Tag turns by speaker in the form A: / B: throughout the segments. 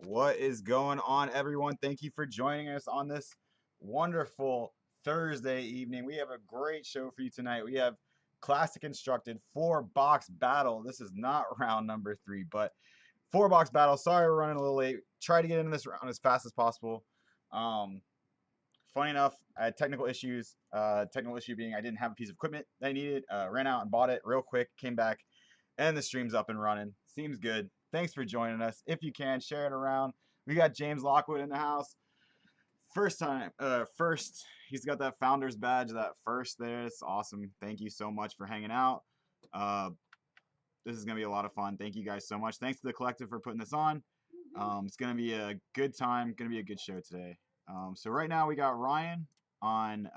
A: What is going on, everyone? Thank you for joining us on this wonderful Thursday evening. We have a great show for you tonight. We have Classic Constructed 4-box battle. This is not round number 3, but 4-box battle. Sorry we're running a little late. Try to get into this round as fast as possible. Funny enough, I had technical issues. Technical issue being I didn't have a piece of equipment that I needed. Ran out and bought it real quick, came back, and the stream's up and running. Seems good. Thanks for joining us. If you can, share it around. We got James Lockwood in the house. First, he's got that founder's badge, that first there. It's awesome. Thank you so much for hanging out. This is going to be a lot of fun. Thank you guys so much. Thanks to the collective for putting this on. It's going to be a good time. Going to be a good show today. So right now we got Ryan on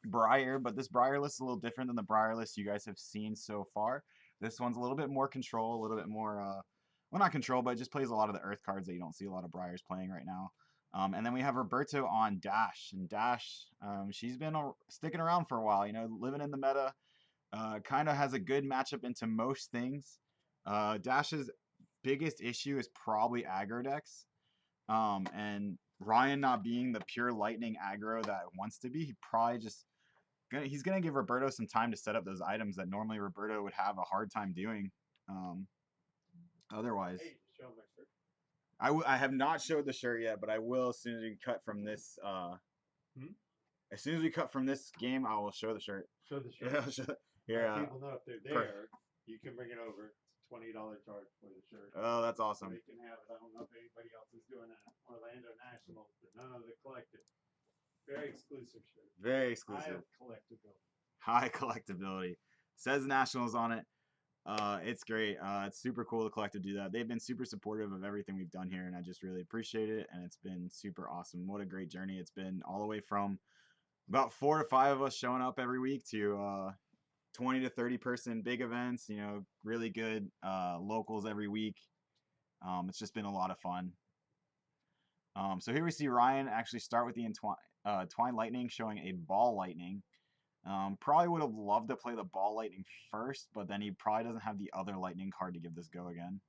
A: Briar, but this Briar list is a little different than the Briar list you guys have seen so far. This one's a little bit more control, a little bit more, well, not control, but it just plays a lot of the Earth cards that you don't see a lot of Briars playing right now. And then we have Roberto on Dash. And Dash, she's been sticking around for a while, you know, living in the meta. Kind of has a good matchup into most things. Dash's biggest issue is probably aggro decks. And Ryan not being the pure lightning aggro that it wants to be, he probably just he's gonna give Roberto some time to set up those items that normally Roberto would have a hard time doing. Otherwise,
B: hey, show my shirt.
A: I have not showed the shirt yet, but I will as soon as we cut from this. As soon as we cut from this game, I will show the shirt.
B: Show the shirt.
A: Yeah,
B: People know if they're there, you can bring it over. It's $20 charge for the shirt.
A: Oh, that's awesome.
B: So they can have it. I don't know if anybody else is doing that. Orlando Nationals, but none of the collective. Very exclusive shirt.
A: Very exclusive.
B: High collectability.
A: High collectability. Says Nationals on it. It's great. It's super cool to collective do that. They've been super supportive of everything we've done here, and I just really appreciate it. And it's been super awesome. What a great journey it's been, all the way from about 4 to 5 of us showing up every week to 20 to 30 person big events. You know, really good locals every week. It's just been a lot of fun. So here we see Ryan actually start with the Twine Lightning, showing a Ball Lightning. Probably would have loved to play the Ball Lightning first, but then he probably doesn't have the other Lightning card to give this go again.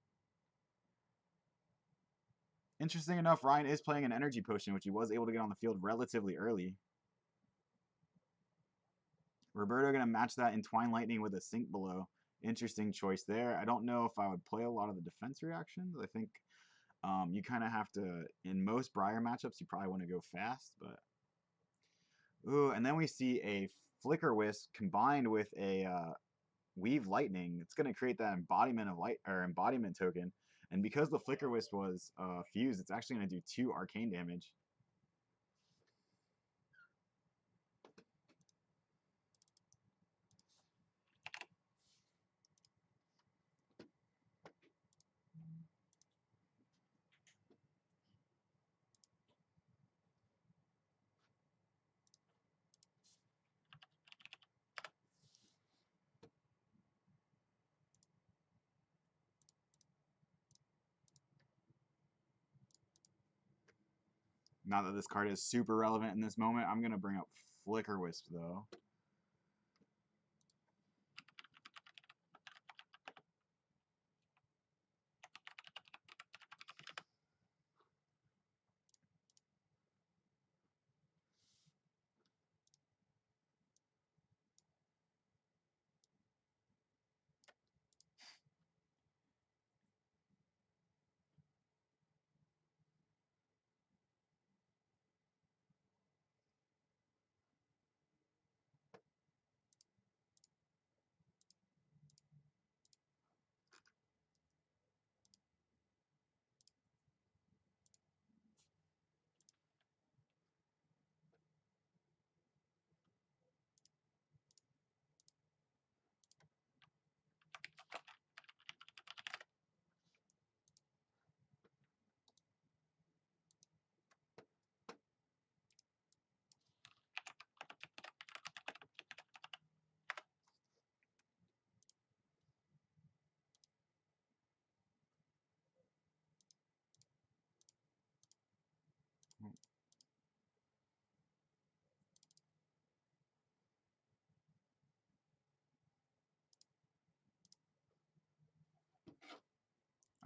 A: Interesting enough, Ryan is playing an Energy Potion, which he was able to get on the field relatively early. Roberto going to match that in Twine Lightning with a Sink Below. Interesting choice there. I don't know if I would play a lot of the defense reactions. I think you kind of have to, in most Briar matchups, you probably want to go fast, but... Ooh, and then we see a Flicker Wisp combined with a Weave Lightning. It's going to create that embodiment of light, or embodiment token. And because the Flicker Wisp was fused, it's actually going to do 2 arcane damage. Not that this card is super relevant in this moment. I'm going to bring up Flicker Wisp, though.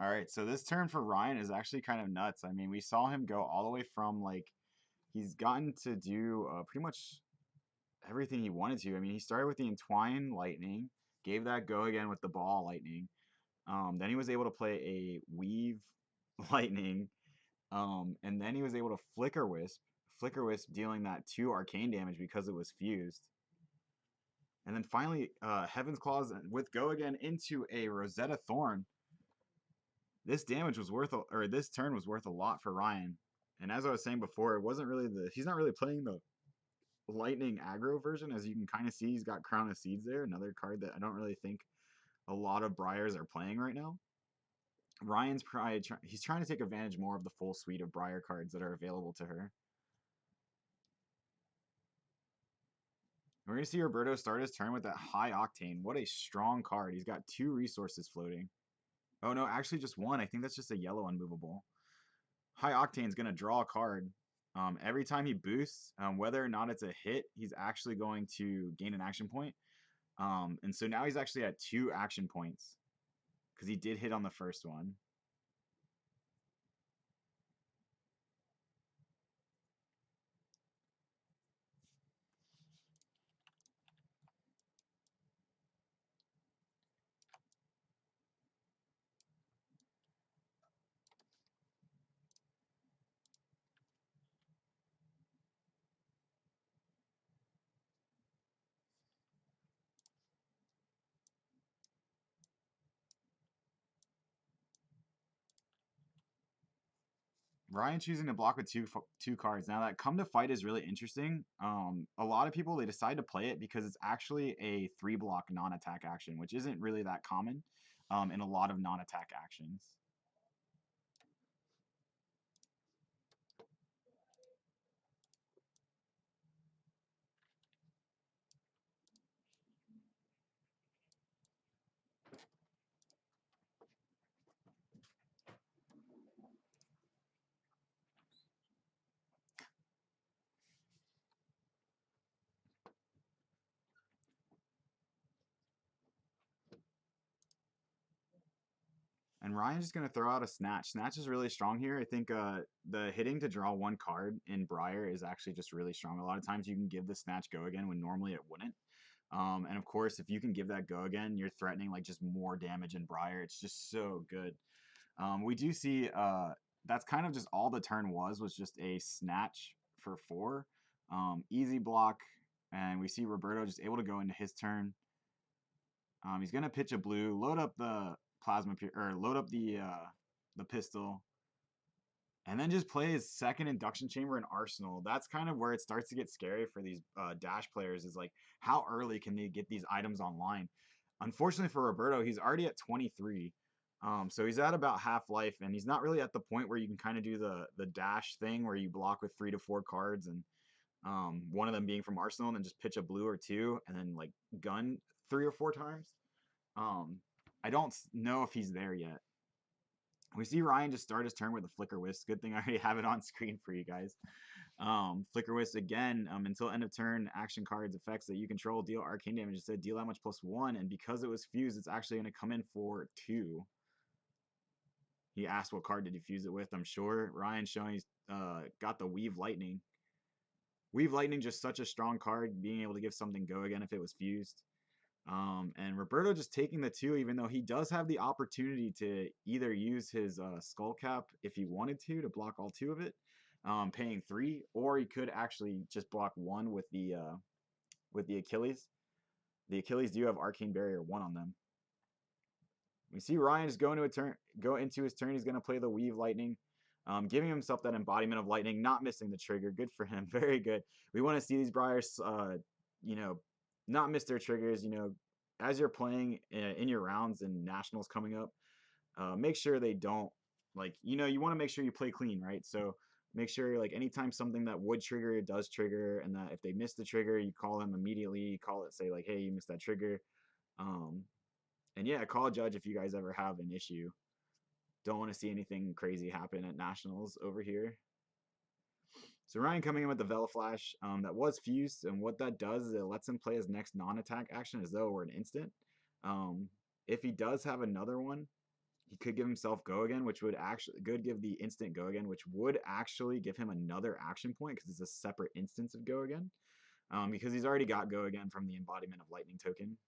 A: All right, so this turn for Ryan is actually kind of nuts. I mean, we saw him go all the way from like he's gotten to do pretty much everything he wanted to. I mean, he started with the Entwine Lightning, gave that go again with the Ball Lightning. Then he was able to play a Weave Lightning, and then he was able to Flicker Wisp dealing that 2 arcane damage because it was fused. And then finally, Heaven's Claws with go again into a Rosetta Thorn. This damage was worth, or this turn was worth a lot for Ryan. And as I was saying before, it wasn't really he's not really playing the lightning aggro version. As you can kind of see, he's got Crown of Seeds there, another card that I don't really think a lot of Briars are playing right now. Ryan's probably he's trying to take advantage more of the full suite of Briar cards that are available to her. We're going to see Roberto start his turn with that High Octane. What a strong card. He's got 2 resources floating. Oh no, actually just 1. I think that's just a yellow unmovable. High Octane's going to draw a card. Every time he boosts, whether or not it's a hit, he's actually going to gain an action point. And so now he's actually at 2 action points because he did hit on the first one. Ryan choosing to block with two cards. Now that Come to Fight is really interesting. A lot of people, they decide to play it because it's actually a 3-block non-attack action, which isn't really that common in a lot of non-attack actions. And Ryan's just going to throw out a Snatch. Snatch is really strong here. I think the hitting to draw 1 card in Briar is actually just really strong. A lot of times you can give the Snatch go again when normally it wouldn't. And of course, if you can give that go again, you're threatening like just more damage in Briar. It's just so good. We do see that's kind of just all the turn was just a Snatch for 4. Easy block. And we see Roberto just able to go into his turn. He's gonna pitch a blue, load up the plasma or load up the pistol, and then just play his second induction chamber in Arsenal. That's kind of where it starts to get scary for these dash players. Is like how early can they get these items online? Unfortunately for Roberto, he's already at 23. So he's at about half life, and he's not really at the point where you can kind of do the dash thing where you block with 3 to 4 cards, and one of them being from Arsenal, and then just pitch a blue or 2, and then like gun 3 or 4 times. I don't know if he's there yet. We see Ryan just start his turn with a Flicker Wisp. Good thing I already have it on screen for you guys. Flicker Wisp again, until end of turn, action cards, effects that you control, deal arcane damage. It said deal that much +1, and because it was fused, it's actually going to come in for 2. He asked what card did he fuse it with, I'm sure. Ryan showing he's got the Weave Lightning. Weave Lightning, just such a strong card, being able to give something go again if it was fused. And Roberto just taking the 2, even though he does have the opportunity to either use his Skull Cap if he wanted to block all 2 of it, paying 3, or he could actually just block 1 with the Achilles. The Achilles do have Arcane Barrier 1 on them. We see Ryan just go into his turn. He's going to play the Weave Lightning, giving himself that embodiment of lightning, not missing the trigger. Good for him. Very good. We want to see these Briars, not miss their triggers. As you're playing in your rounds and nationals coming up, make sure they don't you want to make sure you play clean, right? So make sure like anytime something that would trigger it does trigger, and that if they miss the trigger, you call them immediately. You call it, say like, hey, you missed that trigger. And yeah, call a judge if you guys ever have an issue. Don't want to see anything crazy happen at nationals over here. So Ryan coming in with the Vela Flash that was fused, and what that does is it lets him play his next non-attack action as though it were an instant. If he does have another one, He could give himself go again, which would actually could give the instant go again, which would actually give him another action point because it's a separate instance of go again. Because he's already got go again from the embodiment of lightning token.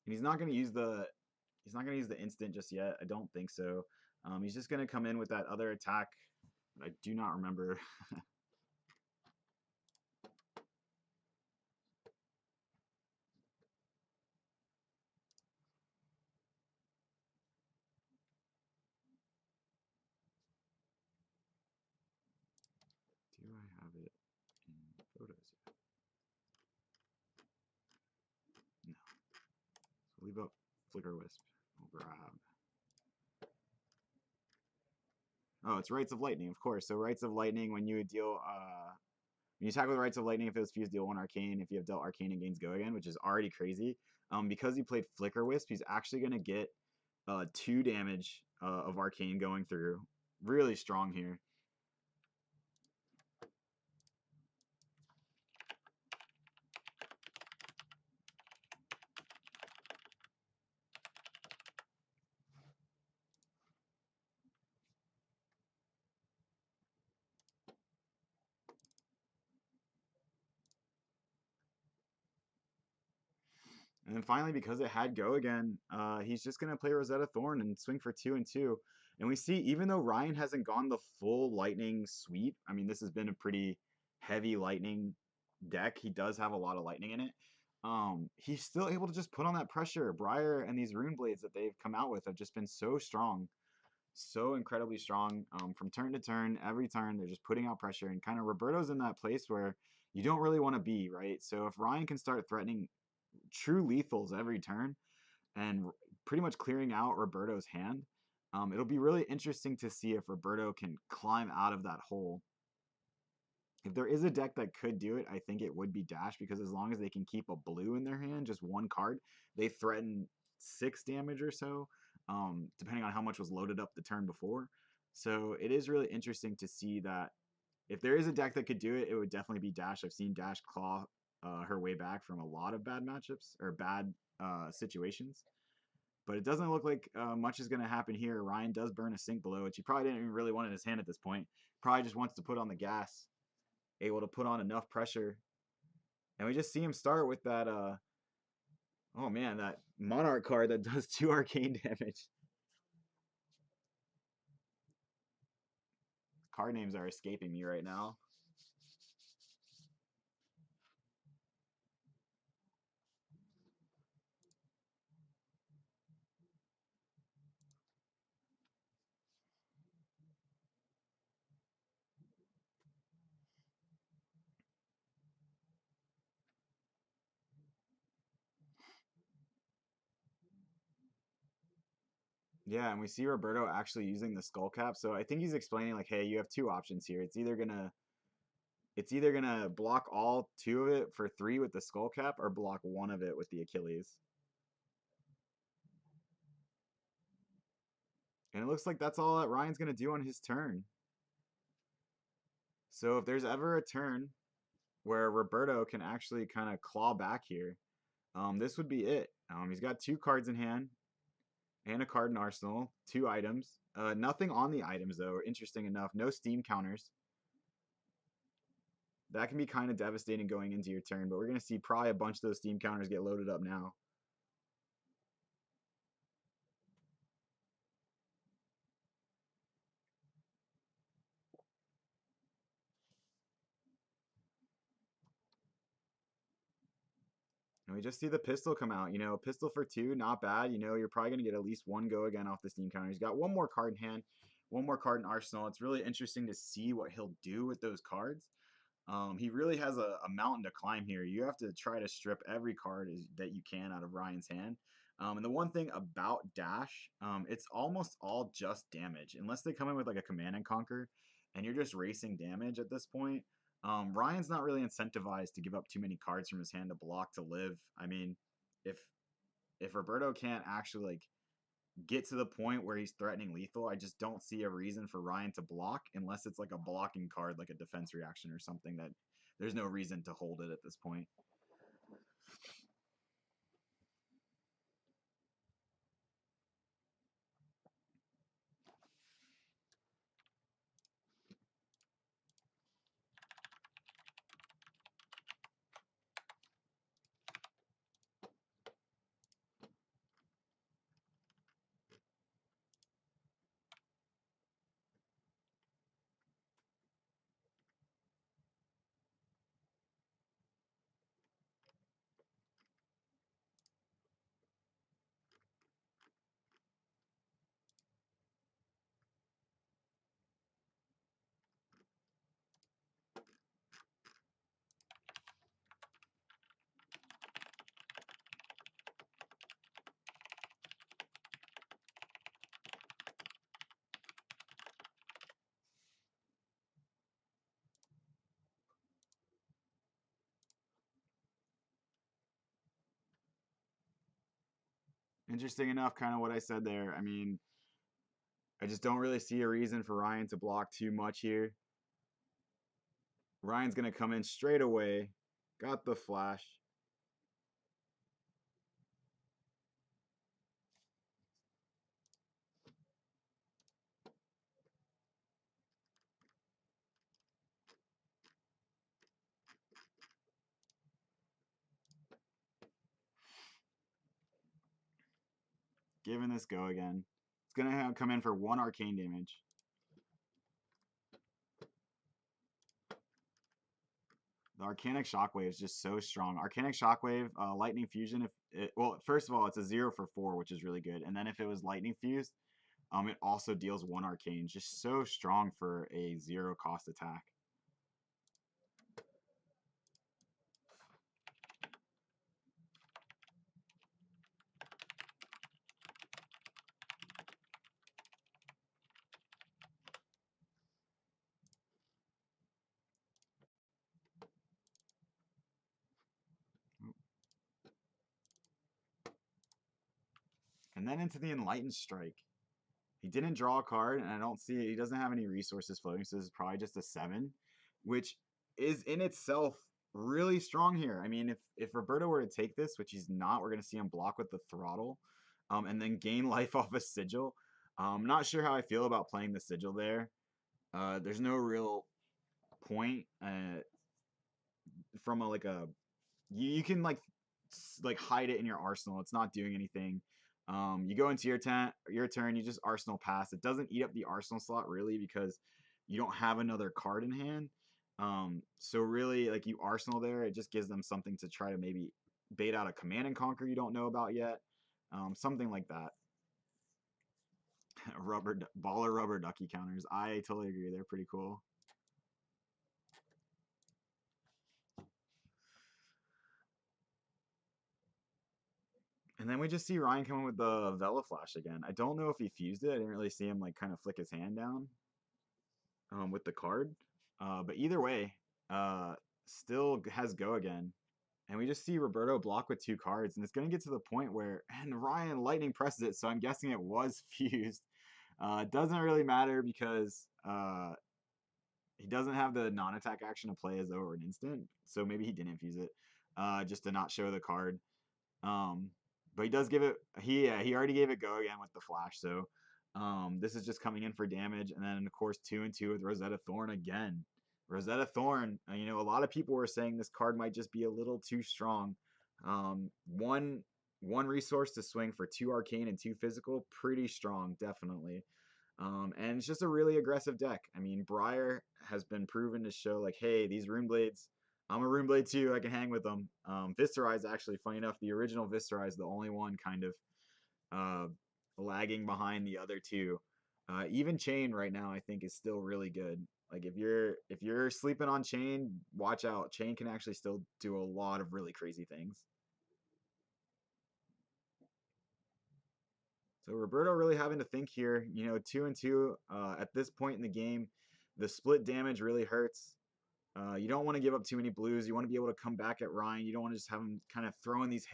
A: And he's not going to use the instant just yet. I don't think so. He's just going to come in with that other attack. I do not remember. Do I have it in photos yet? No. So leave up Flicker Wisp. I'll grab. Oh, it's Rites of Lightning, of course. So Rites of Lightning, when you deal, when you attack with Rites of Lightning, if it was fused, deal 1 Arcane. If you have dealt Arcane, it gains Go again, which is already crazy. Because he played Flicker Wisp, he's actually going to get 2 damage of Arcane going through. Really strong here. And then finally, because it had go again, he's just going to play Rosetta Thorn and swing for 2 and 2. And we see, even though Ryan hasn't gone the full lightning sweep, I mean, this has been a pretty heavy lightning deck. He does have a lot of lightning in it. He's still able to just put on that pressure. Briar and these rune blades that they've come out with have just been so strong, so incredibly strong. From turn to turn, every turn, they're just putting out pressure. And kind of Roberto's in that place where you don't really want to be, right? So if Ryan can start threatening true lethals every turn and pretty much clearing out Roberto's hand, it'll be really interesting to see if Roberto can climb out of that hole. If there is a deck that could do it, I think it would be Dash, because as long as they can keep a blue in their hand, just one card, they threaten 6 damage or so, depending on how much was loaded up the turn before. So it is really interesting to see that if there is a deck that could do it, it would definitely be Dash. I've seen Dash claw her way back from a lot of bad matchups or bad situations. But it doesn't look like much is going to happen here. Ryan does burn a sink below, which he probably didn't even really want in his hand at this point. Probably just wants to put on the gas, able to put on enough pressure. And we just see him start with that, oh man, that Monarch card that does 2 arcane damage. Card names are escaping me right now. Yeah, and we see Roberto actually using the skull cap. So I think he's explaining like, hey, you have 2 options here. It's either gonna block all 2 of it for 3 with the skull cap, or block 1 of it with the Achilles. And it looks like that's all that Ryan's gonna do on his turn. So if there's ever a turn where Roberto can actually kind of claw back here, this would be it. He's got 2 cards in hand and a card in arsenal, 2 items. Nothing on the items though, interesting enough. No steam counters. That can be kind of devastating going into your turn, but we're going to see probably a bunch of those steam counters get loaded up now. And we just see the pistol come out. You know, pistol for 2, not bad. You know, you're probably going to get at least 1 go again off the steam counter. He's got 1 more card in hand, 1 more card in arsenal. It's really interesting to see what he'll do with those cards. He really has a mountain to climb here. You have to try to strip every card that you can out of Ryan's hand. And the one thing about Dash, it's almost all just damage. Unless they come in with like a Command and Conquer, and you're just racing damage at this point. Ryan's not really incentivized to give up too many cards from his hand to block to live. I mean, if Roberto can't actually like get to the point where he's threatening lethal, I just don't see a reason for Ryan to block unless it's like a blocking card, like a defense reaction or something that there's no reason to hold it at this point. Interesting enough, kind of what I said there. I mean, I just don't really see a reason for Ryan to block too much here. Ryan's going to come in straight away. Got the flash. Giving this go again. It's going to come in for 1 arcane damage. The Arcanic Shockwave is just so strong. Arcanic Shockwave, Lightning Fusion. If it, well, first of all, it's a 0 for 4, which is really good. And then if it was Lightning Fused, it also deals 1 Arcane. Just so strong for a 0 cost attack. And then into the Enlightened Strike. He didn't draw a card, and I don't see it. He doesn't have any resources floating, so this is probably just a 7, which is in itself really strong here. I mean, if Roberto were to take this, which he's not, we're going to see him block with the Throttle, and then gain life off a Sigil. Not sure how I feel about playing the Sigil there. There's no real point from a, like a you can like hide it in your arsenal. It's not doing anything. You go into your turn, you just arsenal pass. It doesn't eat up the arsenal slot really because you don't have another card in hand. So really, like you arsenal there, it just gives them something to try to maybe bait out a command and conquer you don't know about yet. Something like that. Baller rubber ducky counters. I totally agree. They're pretty cool. And then we just see Ryan coming with the Vela Flash again. I don't know if he fused it. I didn't really see him like kind of flick his hand down with the card. But either way, still has go again. And we just see Roberto block with 2 cards. And it's going to get to the point where, and Ryan lightning presses it. So I'm guessing it was fused. It doesn't really matter because he doesn't have the non-attack action to play as though an instant. So maybe he didn't fuse it just to not show the card. But he does give it. He already gave it go again with the flash. So this is just coming in for damage, and then of course 2 and 2 with Rosetta Thorn again. Rosetta Thorn. A lot of people were saying this card might just be a little too strong. One resource to swing for 2 arcane and 2 physical, pretty strong, definitely. And it's just a really aggressive deck. I mean, Briar has been proven to show like, hey, these Rune Blades, I'm a Rune Blade too. I can hang with them. Viscerize, actually, funny enough, the original Viscerize, the only one kind of uh, lagging behind the other 2. Even Chain right now, I think, is still really good. Like if you're sleeping on Chain, watch out. Chain can actually still do a lot of really crazy things. So Roberto really having to think here. 2 and 2 at this point in the game, the split damage really hurts. You don't want to give up too many blues. You want to be able to come back at Ryan. You don't want to just have him kind of throwing these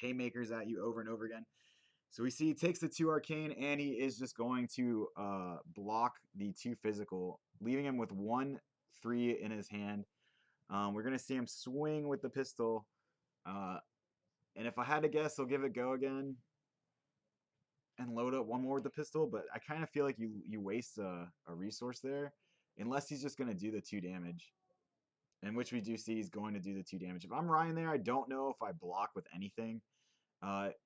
A: haymakers at you over and over again. So we see he takes the 2 arcane, and he is just going to block the 2 physical, leaving him with 1/3 in his hand. We're going to see him swing with the pistol. And if I had to guess, he'll give it go again and load up one more with the pistol. But I kind of feel like you waste a resource there, unless he's just going to do the 2 damage. In which we do see he's going to do the 2 damage. If I'm Ryan there, I don't know if I block with anything.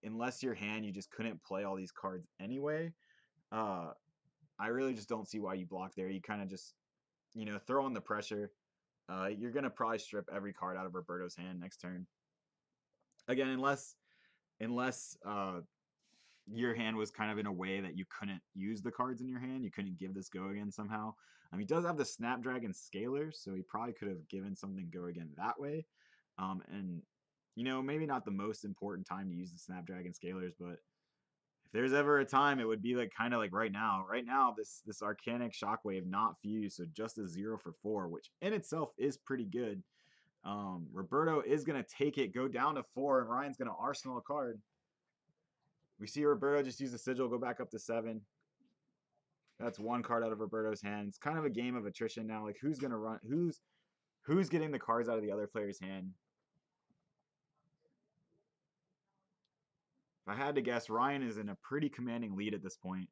A: Unless your hand, you just couldn't play all these cards anyway. I really just don't see why you block there. You kind of just, throw on the pressure. You're going to probably strip every card out of Roberto's hand next turn. Again, unless your hand was kind of in a way that you couldn't use the cards in your hand. You couldn't give this go again somehow. He does have the Snapdragon Scaler, so he probably could have given something go again that way. And, maybe not the most important time to use the Snapdragon Scalers, but if there's ever a time, it would be like kind of like right now. Right now, this Arcanic Shockwave not fused, so just a 0 for 4, which in itself is pretty good. Roberto is going to take it, go down to 4, and Ryan's going to arsenal a card. We see Roberto just use the sigil, go back up to 7. That's 1 card out of Roberto's hand. It's kind of a game of attrition now. Like who's gonna run? Who's getting the cards out of the other player's hand? If I had to guess, Ryan is in a pretty commanding lead at this point.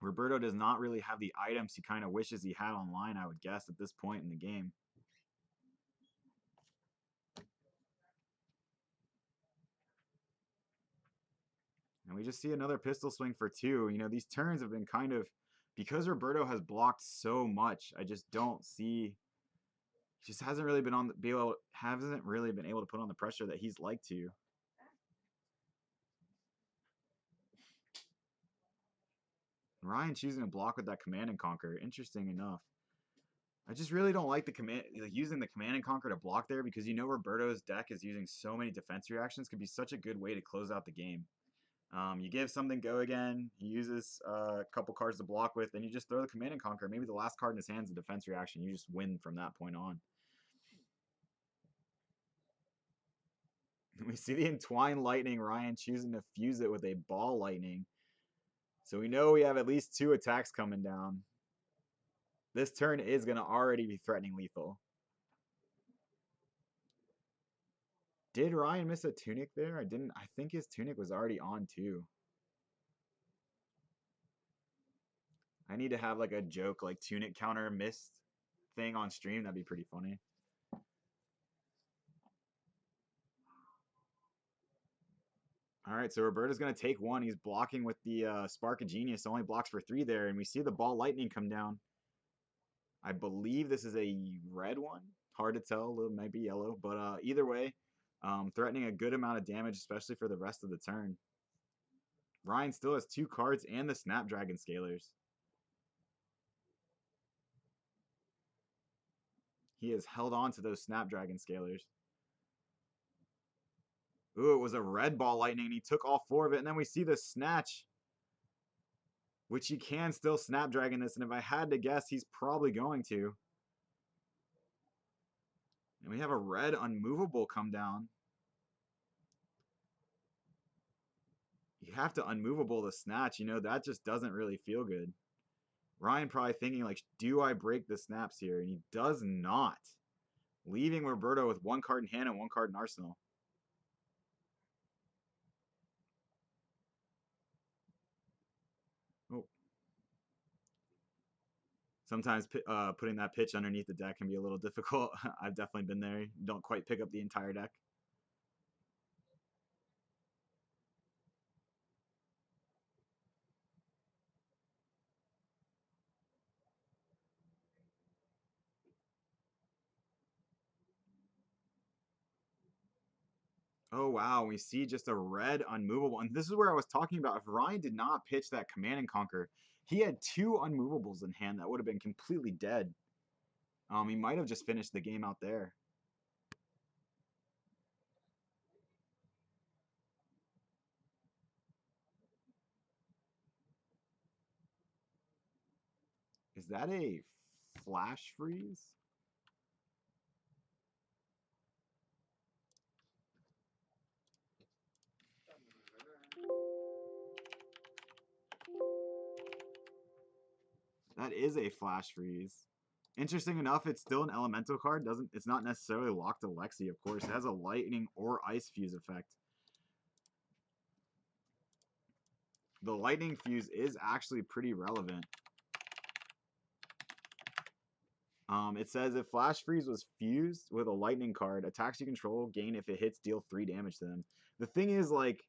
A: Roberto does not really have the items he kind of wishes he had online, I would guess, at this point in the game. And we just see another pistol swing for 2. These turns have been kind of, because Roberto has blocked so much, I just don't see, he just hasn't really been able to put on the pressure that he's like to. Ryan choosing to block with that Command and Conquer, interesting enough. I just really don't like using the Command and Conquer to block there, because Roberto's deck is using so many defense reactions. Could be such a good way to close out the game. You give something go again, he uses a couple cards to block with, and you just throw the Command and Conquer. Maybe the last card in his hand is a defense reaction. You just win from that point on. We see the Entwine Lightning, Ryan choosing to fuse it with a Ball Lightning. So we know we have at least 2 attacks coming down. This turn is going to already be threatening lethal. Did Ryan miss a Tunic there? I didn't. I think his Tunic was already on too. I need to have like a joke like Tunic counter missed thing on stream. That'd be pretty funny. All right, so Roberto's going to take 1. He's blocking with the Spark of Genius. Only blocks for 3 there. And we see the Ball Lightning come down. I believe this is a red one. Hard to tell. It might be yellow. But either way, threatening a good amount of damage, especially for the rest of the turn. Ryan still has 2 cards and the Snapdragon Scalers. He has held on to those Snapdragon Scalers. Ooh, it was a red Ball Lightning, and he took all 4 of it. And then we see the Snatch, which he can still Snapdragon this. And if I had to guess, he's probably going to. And we have a red Unmovable come down. You have to Unmovable the Snatch. That just doesn't really feel good. Ryan probably thinking, like, do I break the snaps here? And he does not. Leaving Roberto with 1 card in hand and 1 card in arsenal. Oh. Sometimes putting that pitch underneath the deck can be a little difficult. I've definitely been there. You don't quite pick up the entire deck. Oh, wow. We see just a red Unmovable. And this is where I was talking about. If Ryan did not pitch that Command and Conquer, he had 2 Unmovables in hand that would have been completely dead. He might have just finished the game out there. Is that a Flash Freeze? That is a flash freeze. Interesting enough, it's still an elemental card. It's not necessarily locked to Lexi, of course. It has a lightning or ice fuse effect. The lightning fuse is actually pretty relevant. It says if Flash Freeze was fused with a lightning card, attacks you control gain if it hits, deal 3 damage to them. The thing is, like,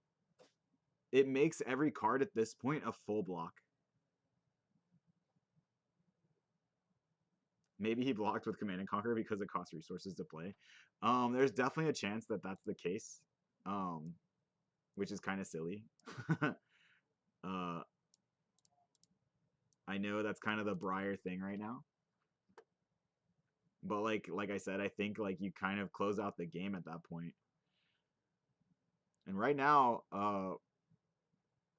A: it makes every card at this point a full block. Maybe he blocked with Command and Conquer because it costs resources to play. There's definitely a chance that that's the case, which is kind of silly. I know that's kind of the Briar thing right now. But like I said, I think like you kind of close out the game at that point. And right now,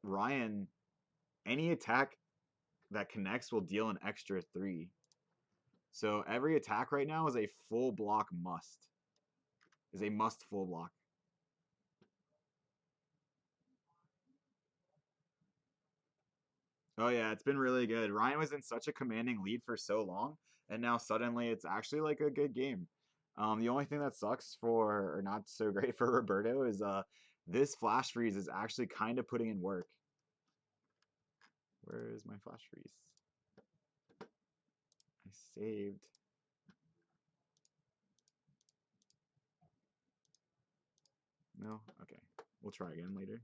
A: Ryan, any attack that connects will deal an extra 3. So every attack right now is a full block must. Is a must full block. Oh yeah, it's been really good. Ryan was in such a commanding lead for so long, and now suddenly it's actually like a good game. The only thing that sucks for, or not so great for Roberto is this flash freeze is actually kind of putting in work. Where is my flash freeze? I saved. No? Okay. We'll try again later.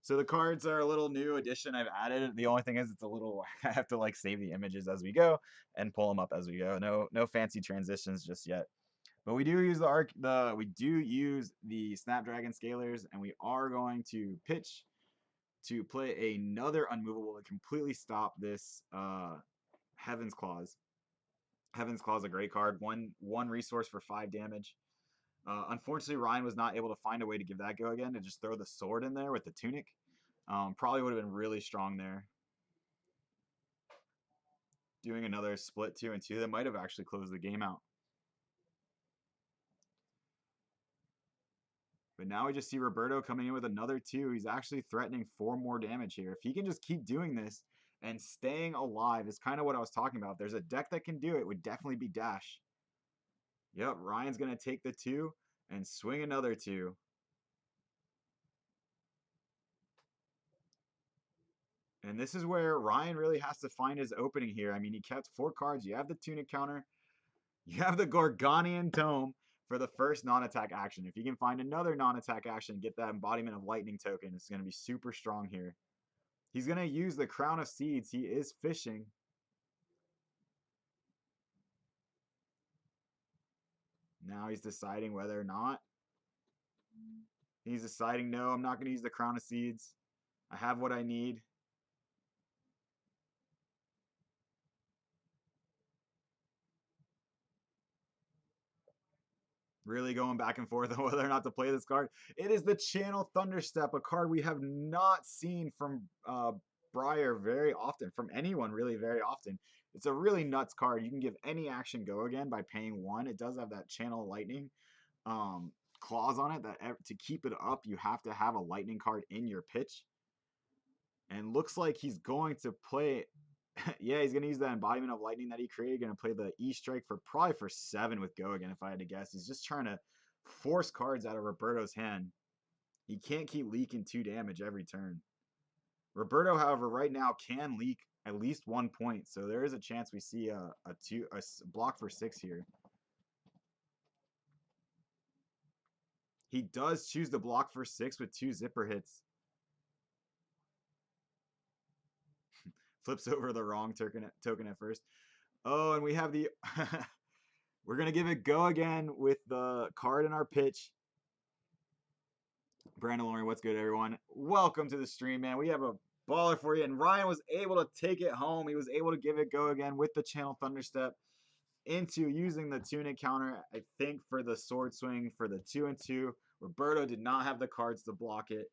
A: So the cards are a little new addition I've added. The only thing is it's a little I have to like save the images as we go and pull them up as we go. No fancy transitions just yet. But we do use the Snapdragon scalers, and we are going to pitch to play another unmovable to completely stop this Heaven's Claws. Heaven's Claw is a great card. One resource for 5 damage. Unfortunately, Ryan was not able to find a way to give that go again, to just throw the sword in there with the tunic. Probably would have been really strong there. Doing another split 2 and 2, that might have actually closed the game out. But now we just see Roberto coming in with another 2. He's actually threatening 4 more damage here. If he can just keep doing this and staying alive is kind of what I was talking about. If there's a deck that can do it, would definitely be Dash. Yep, Ryan's going to take the 2 and swing another 2. And this is where Ryan really has to find his opening here. I mean, he kept 4 cards. You have the Tunic counter. You have the Gorgonian Tome for the first non-attack action. If you can find another non-attack action, get that embodiment of lightning token, it's going to be super strong here. He's going to use the Crown of Seeds. He is fishing. Now he's deciding whether or not. He's deciding, no, I'm not going to use the Crown of Seeds. I have what I need. Really going back and forth on whether or not to play this card. It is the Channel Thunderstep, a card we have not seen from Briar very often, from anyone really very often. It's a really nuts card. You can give any action go again by paying 1. It does have that Channel Lightning clause on it that to keep it up, you have to have a lightning card in your pitch. And looks like he's going to play. Yeah, he's going to use that embodiment of lightning that he created. Going to play the E-Strike for probably for 7 with go again, if I had to guess. He's just trying to force cards out of Roberto's hand. He can't keep leaking 2 damage every turn. Roberto, however, right now can leak at least 1 point, so there is a chance we see a block for 6 here. He does choose the block for 6 with 2 zipper hits. Flips over the wrong token at first. Oh, and we have the... We're going to give it go again with the card in our pitch. Brandon Lauren, what's good, everyone? Welcome to the stream, man. We have a baller for you. And Ryan was able to take it home. He was able to give it go again with the Channel Thunderstep into using the Tunic counter, I think, for the sword swing for the 2 and 2. Roberto did not have the cards to block it.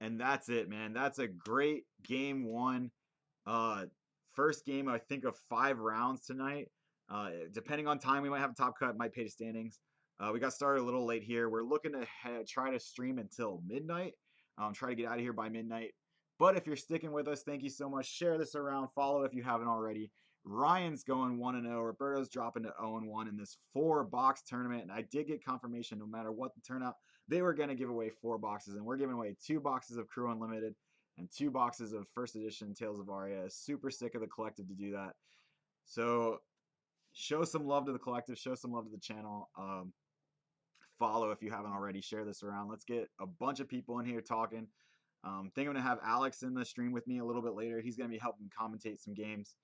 A: And that's it, man. That's a great game 1. First game, I think, of 5 rounds tonight. Depending on time, we might have a top cut, might pay to standings. We got started a little late here. We're looking to try to stream until midnight. Try to get out of here by midnight. But if you're sticking with us, thank you so much. Share this around. Follow if you haven't already. Ryan's going 1-0. Roberto's dropping to 0-1 in this 4-box tournament. And I did get confirmation no matter what the turnout, they were going to give away 4 boxes. And we're giving away 2 boxes of Crew Unlimited and 2 boxes of first edition Tales of Aria. Super sick of the collective to do that. So show some love to the collective. Show some love to the channel. Follow if you haven't already. Share this around. Let's get a bunch of people in here talking. Think I'm gonna have Alex in the stream with me a little bit later. He's gonna be helping commentate some games.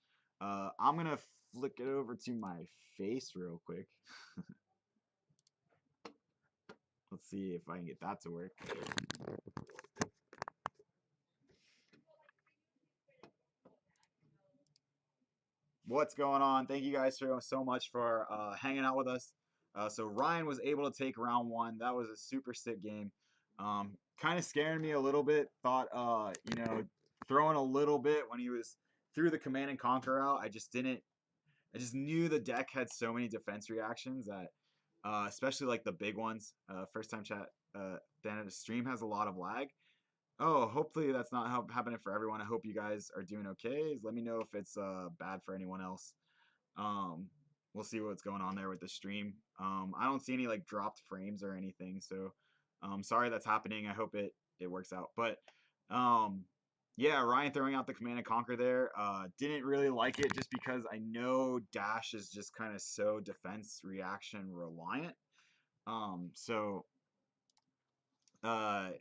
A: I'm gonna flick it over to my face real quick. Let's see if I can get that to work. What's going on? Thank you guys so much for hanging out with us. So Ryan was able to take round 1. That was a super sick game. Kind of scaring me a little bit. Thought, throwing a little bit when he was threw the Command and Conquer out. I just knew the deck had so many defense reactions that, especially like the big ones. First time chat, then the stream has a lot of lag. Oh, hopefully that's not happening for everyone. I hope you guys are doing okay. Let me know if it's bad for anyone else. Um, we'll see what's going on there with the stream. I don't see any like dropped frames or anything, so sorry that's happening. I hope it works out. But yeah, Ryan throwing out the Command and Conquer there. Didn't really like it just because I know Dash is just kind of so defense reaction reliant. So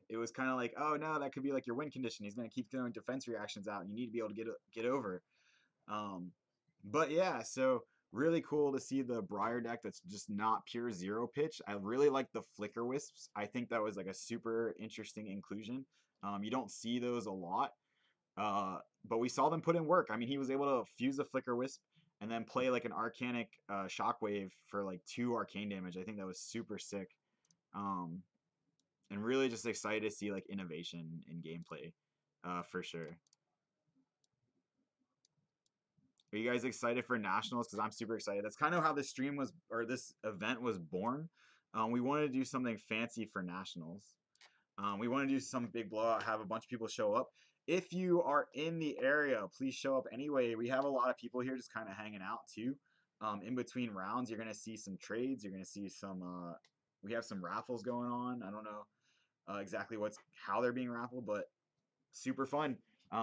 A: it was kind of like, oh no, that could be like your win condition. He's gonna keep throwing defense reactions out, and you need to be able to get over. But yeah, so really cool to see the Briar deck that's just not pure zero pitch. I really like the Flicker Wisps. I think that was like a super interesting inclusion. You don't see those a lot, but we saw them put in work. I mean, he was able to fuse the Flicker Wisp and then play like an Arcanic Shockwave for like 2 arcane damage. I think that was super sick. And really just excited to see like innovation in gameplay, for sure. Are you guys excited for nationals? Because I'm super excited. That's kind of how this stream was, or this event was born. We wanted to do something fancy for nationals. We want to do some big blowout, have a bunch of people show up. If you are in the area, please show up anyway. We have a lot of people here just kind of hanging out too. In between rounds, you're gonna see some trades. You're gonna see some. We have some raffles going on. I don't know exactly how they're being raffled, but super fun.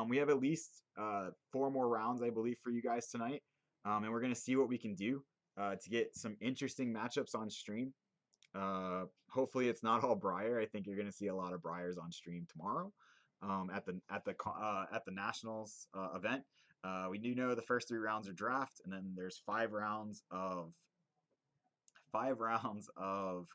A: We have at least 4 more rounds, I believe, for you guys tonight, and we're gonna see what we can do to get some interesting matchups on stream. Hopefully, it's not all Briar. I think you're gonna see a lot of Briars on stream tomorrow at the Nationals event. We do know the first 3 rounds are draft, and then there's 5 rounds of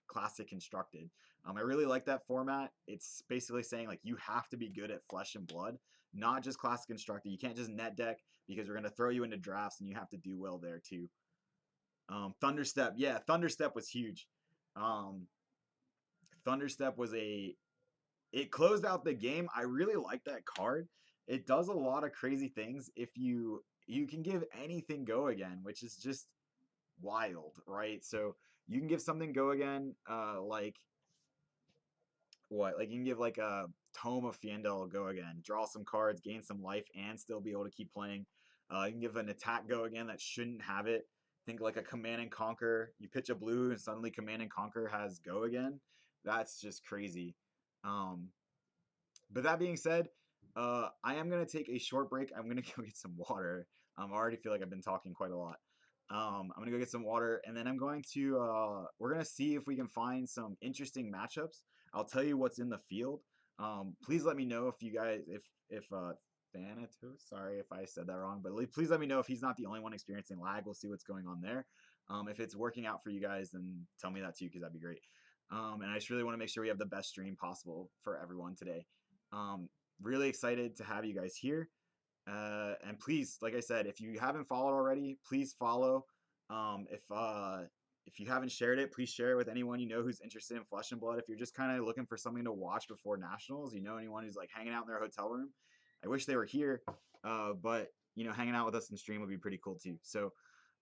A: classic constructed. I really like that format. It's basically saying like you have to be good at flesh and blood, not just classic constructed. You can't just net deck because we're gonna throw you into drafts and you have to do well there too. Thunderstep, yeah, Thunderstep was huge. Thunderstep was it closed out the game. I really like that card. It does a lot of crazy things. If you can give anything go again, which is just wild, right? So you can give something go again, like what? Like you can give like a Tome of Fiendel go again, draw some cards, gain some life, and still be able to keep playing. You can give an attack go again that shouldn't have it. Think like a Command and Conquer. You pitch a blue and suddenly Command and Conquer has go again. That's just crazy. Um, but that being said, I am gonna take a short break. I'm gonna go get some water. I already feel like I've been talking quite a lot. I'm gonna go get some water, and then I'm going to we're gonna see if we can find some interesting matchups. I'll tell you what's in the field. Please let me know if you guys if Thanatos, sorry if I said that wrong, but please let me know if he's not the only one experiencing lag. We'll see what's going on there. If it's working out for you guys, then tell me that too, because that'd be great. And I just really want to make sure we have the best stream possible for everyone today. Really excited to have you guys here. And please, like I said, if you haven't followed already, please follow. If you haven't shared it, please share it with anyone you know who's interested in Flesh and Blood. If you're just kind of looking for something to watch before Nationals, you know anyone who's like hanging out in their hotel room, I wish they were here. But hanging out with us in stream would be pretty cool too. So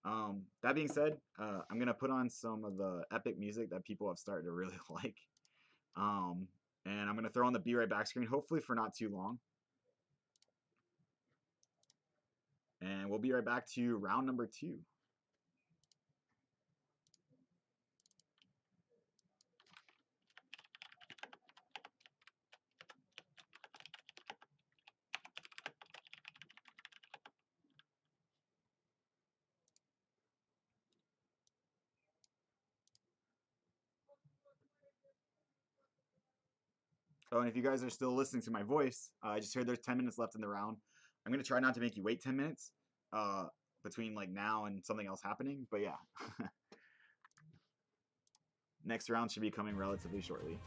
A: that being said, I'm gonna put on some of the epic music that people have started to really like. And I'm gonna throw on the Be Right Back screen, hopefully for not too long. And we'll be right back to round number 2. Oh, and if you guys are still listening to my voice, I just heard there's 10 minutes left in the round. I'm going to try not to make you wait 10 minutes between like now and something else happening, but yeah. Next round should be coming relatively shortly.